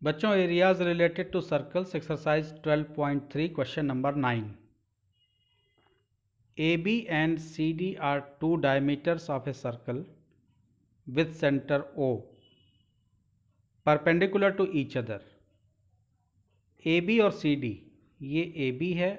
बच्चों areas related to circles exercise 12.3 question number 9 AB and CD are two diameters of a circle with center O perpendicular to each other. AB और CD ये AB है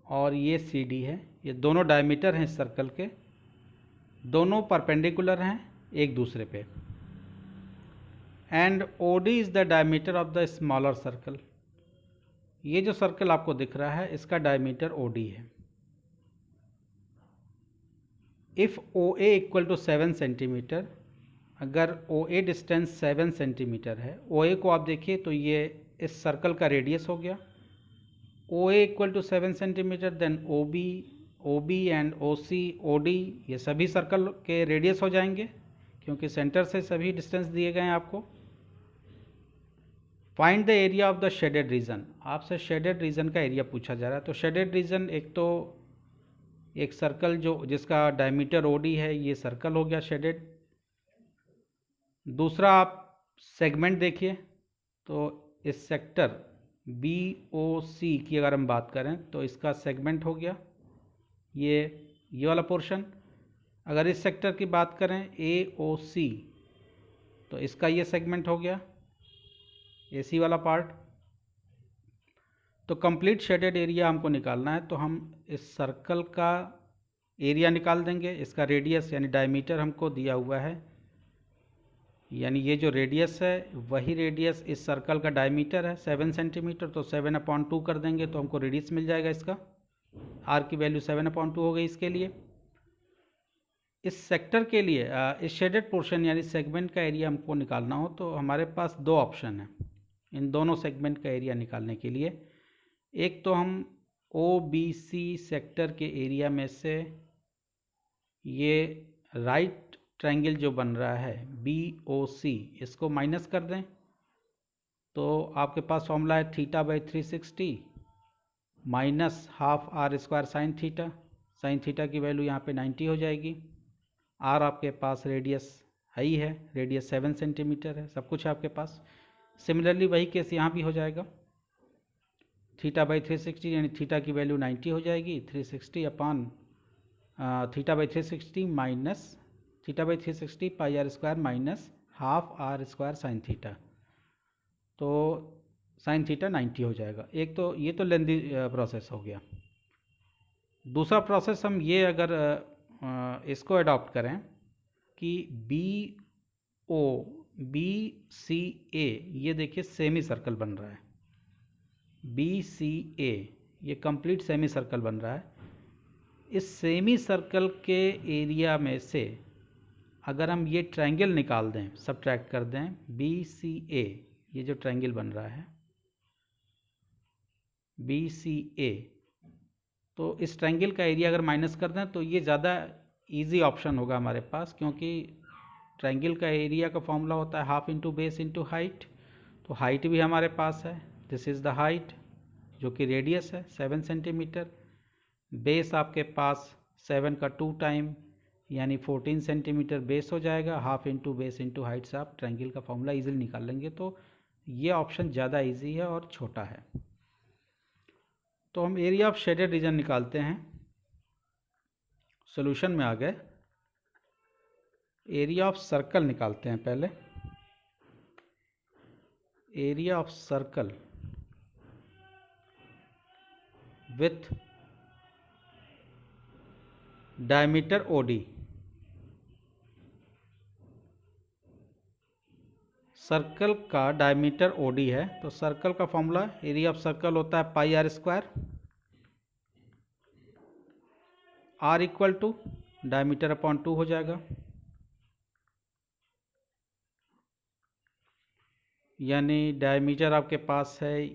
और ये CD है, ये दोनों डायमीटर हैं इस सर्कल के, दोनों परपेंडिकुलर हैं एक दूसरे पे. And OD is the diameter of the smaller circle. ये जो सर्कल आपको दिख रहा है इसका डायमीटर OD है. If OA equal to 7 centimetre, अगर OA डिस्टेंस 7 सेंटीमीटर है, OA को आप देखिए तो ये इस सर्कल का रेडियस हो गया. OA equal to 7 centimetre, then OB and OC OD ये सभी सर्कल के रेडियस हो जाएंगे क्योंकि सेंटर से सभी डिस्टेंस दिए गए हैं आपको. Find the area of the shaded region. आपसे शेडेड रीजन का एरिया पूछा जा रहा है. तो शेडेड रीजन एक तो एक सर्कल जो जिसका डायमीटर OD है, ये सर्कल हो गया शेडेड. दूसरा आप सेगमेंट देखिए तो इस सेक्टर BOC की अगर हम बात करें तो इसका सेगमेंट हो गया ये वाला पोर्शन. अगर इस सेक्टर की बात करें AOC तो इसका ये सेगमेंट हो गया AC वाला पार्ट. तो कंप्लीट शेडेड एरिया हमको निकालना है तो हम इस सर्कल का एरिया निकाल देंगे. इसका रेडियस यानी डायमीटर हमको दिया हुआ है, यानी ये जो रेडियस है वही रेडियस इस सर्कल का डायमीटर है 7 सेंटीमीटर. तो 7/2 कर देंगे तो हमको रेडियस मिल जाएगा इसका. R की वैल्यू 7/2 हो गई इसके लिए. इस सेक्टर के लिए इस शेडेड पोर्शन यानी सेगमेंट का एरिया हमको निकालना हो तो हमारे पास दो ऑप्शन है इन दोनों सेगमेंट का एरिया निकालने के लिए. एक तो हम OBC सेक्टर के एरिया में से ये राइट ट्रायंगल जो बन रहा है BOC इसको माइनस कर दें तो आपके पास फॉर्मूला है θ/360 minus half R² sine theta. Sine theta की वैल्यू यहाँ पे 90 हो जाएगी. R आपके पास रेडियस है ही है, रेडियस 7 सेंटीमीटर है, सब कुछ है आपके पास. सिमिलरली वही केस यहाँ भी हो जाएगा. θ/360 यानी थीटा की वैल्यू 90 हो जाएगी. 360 upon θ/360 minus θ/360 πr² minus half R² sine theta. तो साइन थीटा 90 हो जाएगा. एक तो ये तो लेंदी प्रोसेस हो गया. दूसरा प्रोसेस हम ये अगर इसको अडॉप्ट करें कि BCA ये देखिए सेमी सर्कल बन रहा है. BCA ये कंप्लीट सेमी सर्कल बन रहा है. इस सेमी सर्कल के एरिया में से अगर हम ये ट्रायंगल निकाल दें, सबट्रैक्ट कर दें BCA, ये जो ट्रायंगल बन रहा है BCA, तो इस ट्रायंगल का एरिया अगर माइनस कर दें तो ये ज़्यादा इजी ऑप्शन होगा हमारे पास, क्योंकि ट्रायंगल का एरिया का फॉर्मूला होता है half into base into height. तो हाइट भी हमारे पास है, दिस इज़ द हाइट जो कि रेडियस है 7 सेंटीमीटर. बेस आपके पास 7 का 2 टाइम यानी 14 सेंटीमीटर बेस हो जाएगा. Half into base into height से आप ट्रायंगल का फॉर्मूला ईजिली निकाल लेंगे. तो ये ऑप्शन ज़्यादा ईजी है और छोटा है. तो हम एरिया ऑफ शेडेड रीजन निकालते हैं. सॉल्यूशन में आ गए. एरिया ऑफ सर्कल निकालते हैं पहले. Area of circle with diameter OD. Circle का डायमीटर OD है तो सर्कल का फॉर्मूला एरिया ऑफ सर्कल होता है πr². R इक्वल टू डायमीटर/2 हो जाएगा, यानी डायमीटर आपके पास है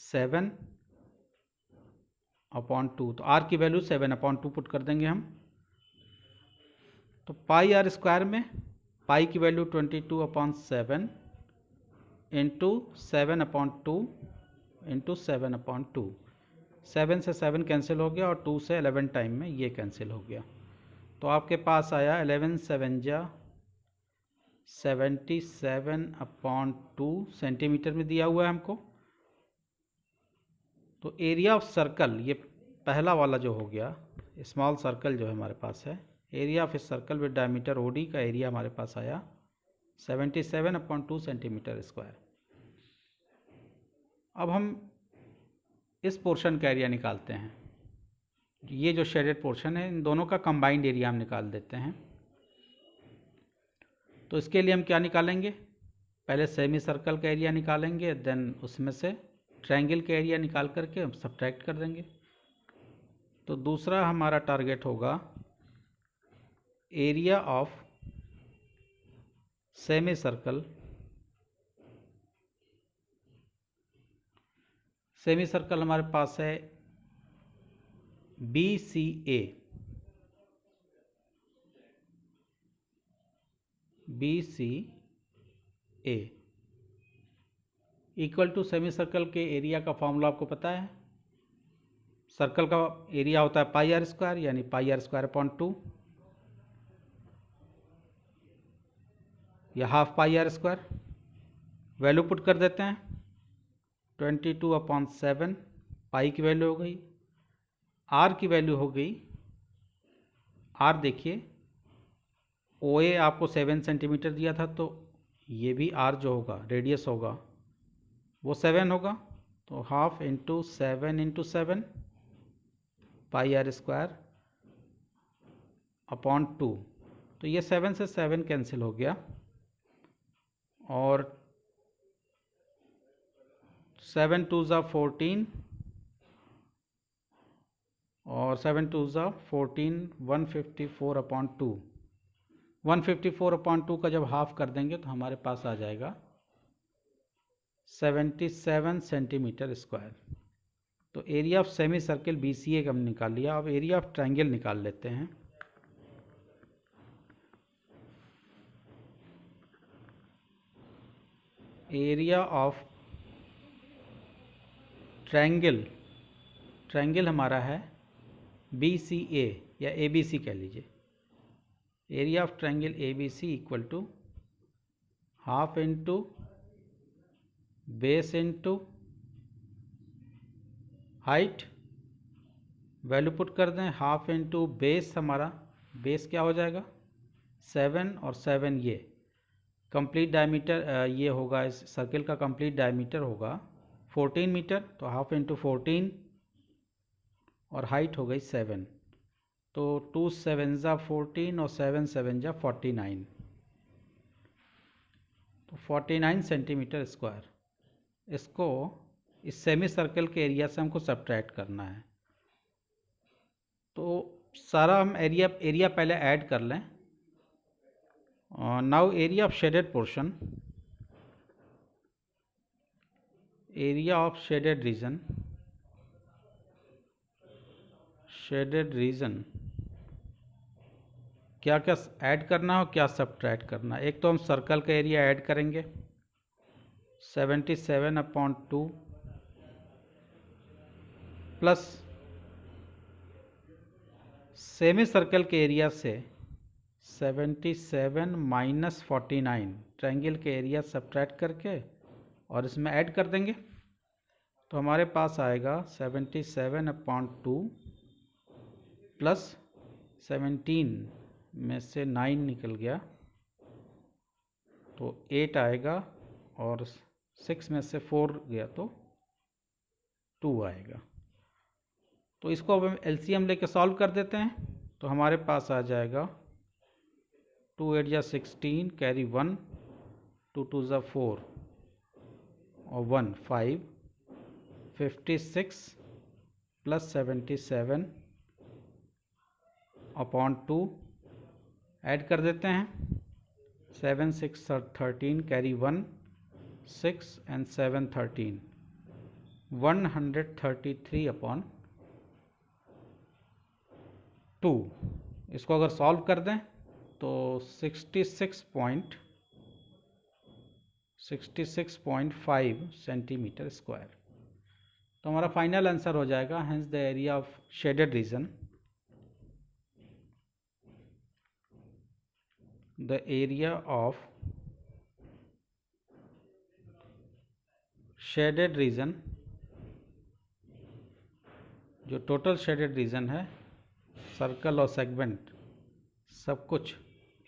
7/2. तो R की वैल्यू 7/2 पुट कर देंगे हम. तो πr² में पाई की वैल्यू 22/7 इंटू 7/2 इंटू 7/2. 7 से 7 कैंसिल हो गया और 2 से 11 टाइम में ये कैंसिल हो गया. तो आपके पास आया 11 7 जा 77/2 सेंटीमीटर में दिया हुआ है हमको। तो एरिया ऑफ सर्कल, ये पहला वाला जो हो गया, स्मॉल सर्कल जो है हमारे पास है, area of a circle with diameter OD का एरिया हमारे पास आया 77/2 सेंटीमीटर स्क्वायर। अब हम इस पोर्शन का एरिया निकालते हैं। ये जो शेडेड पोर्शन है, इन दोनों का कंबाइंड एरिया हम निकाल देते हैं। तो इसके लिए हम क्या निकालेंगे, पहले सेमी सर्कल का एरिया निकालेंगे, देन उसमें से ट्रायंगल का एरिया निकाल करके हम सब्ट्रैक्ट कर देंगे। तो दूसरा हमारा टारगेट होगा area of semi circle. Semi circle हमारे पास है BCA। BCA equal to semi circle के एरिया का फॉर्मूला आपको पता है। सर्कल का एरिया होता है πr², यानी πr²/2 या हाफ πr²। वैल्यू पुट कर देते हैं, 22/7 पाई की वैल्यू हो गई। आर की वैल्यू हो गई, आर देखिए OA आपको 7 सेंटीमीटर दिया था, तो ये भी आर जो होगा, रेडियस होगा, वो 7 होगा। तो हाफ इंटू 7 πr²/2। तो ये 7 से 7 कैंसिल हो गया, और 7 2 ज़ा 14 और 7 2 ज़ा 14, 154/2। 154/2 का जब हाफ कर देंगे तो हमारे पास आ जाएगा 77 सेंटीमीटर स्क्वायर। तो area of semi circle BCA का हम निकाल लिया। अब एरिया ऑफ ट्रायंगल निकाल लेते हैं। एरिया ऑफ ट्रायंगल, ट्रायंगल हमारा है BCA या ABC कह लीजिए। Area of triangle ABC equal to half into base into height. Value put कर दें, हाफ इंटू बेस, हमारा बेस क्या हो जाएगा 7, और 7 ये कंप्लीट डायमीटर, ये होगा इस सर्कल का कंप्लीट डायमीटर होगा 14 मीटर। तो हाफ इंटू 14 और हाइट हो गई 7। तो 2 7 ज़ा 14 और 7 7 ज़ा 49। तो 49 सेंटीमीटर स्क्वायर। इसको इस सेमी सर्कल के एरिया से हमको सब्ट्रैक्ट करना है। तो सारा हम एरिया पहले ऐड कर लें। Now area of shaded portion, area of shaded region, shaded region क्या क्या ऐड करना हो, क्या सब्ट्रैक्ट करना। एक तो हम सर्कल का एरिया ऐड करेंगे 77/2 प्लस सेमी सर्कल के एरिया से 77 माइनस 49 ट्रायंगल के एरिया सब्ट्रैक्ट करके और इसमें ऐड कर देंगे। तो हमारे पास आएगा 77/2 प्लस 17 में से 9 निकल गया तो 8 आएगा, और 6 में से 4 गया तो 2 आएगा। तो इसको अब हम LCM लेके सॉल्व कर देते हैं। तो हमारे पास आ जाएगा 2 8 जा 16, कैरी 1, 2 2 जा 4 और 1 5, 56 प्लस 77/2 ऐड कर देते हैं। 7 6 13, कैरी 1, 6 and 7 13, 133/2। इसको अगर सॉल्व कर दें तो 66.5 सेंटीमीटर स्क्वायर। तो हमारा फाइनल आंसर हो जाएगा, hence the area of shaded region, the area of shaded region, जो टोटल शेडेड रीजन है, सर्कल और सेगमेंट सब कुछ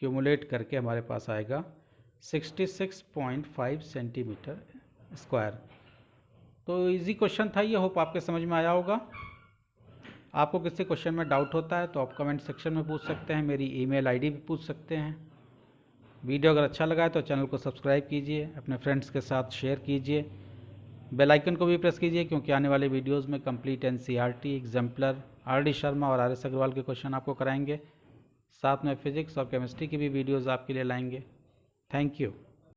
क्यूमुलेट करके हमारे पास आएगा 66.5 सेंटीमीटर स्क्वायर। तो इजी क्वेश्चन था ये, होप आपके समझ में आया होगा। आपको किसी क्वेश्चन में डाउट होता है तो आप कमेंट सेक्शन में पूछ सकते हैं, मेरी ईमेल आईडी भी पूछ सकते हैं। वीडियो अगर अच्छा लगा है तो चैनल को सब्सक्राइब कीजिए, अपने फ्रेंड्स के साथ शेयर कीजिए, बेल आइकन को भी प्रेस कीजिए, क्योंकि आने वाले वीडियोस में complete NCERT, exemplar, RD. Sharma और आर.एस. अग्रवाल के क्वेश्चन आपको कराएंगे। साथ में फिजिक्स और केमिस्ट्री की भी वीडियोज़ आपके लिए लाएंगे। Thank you.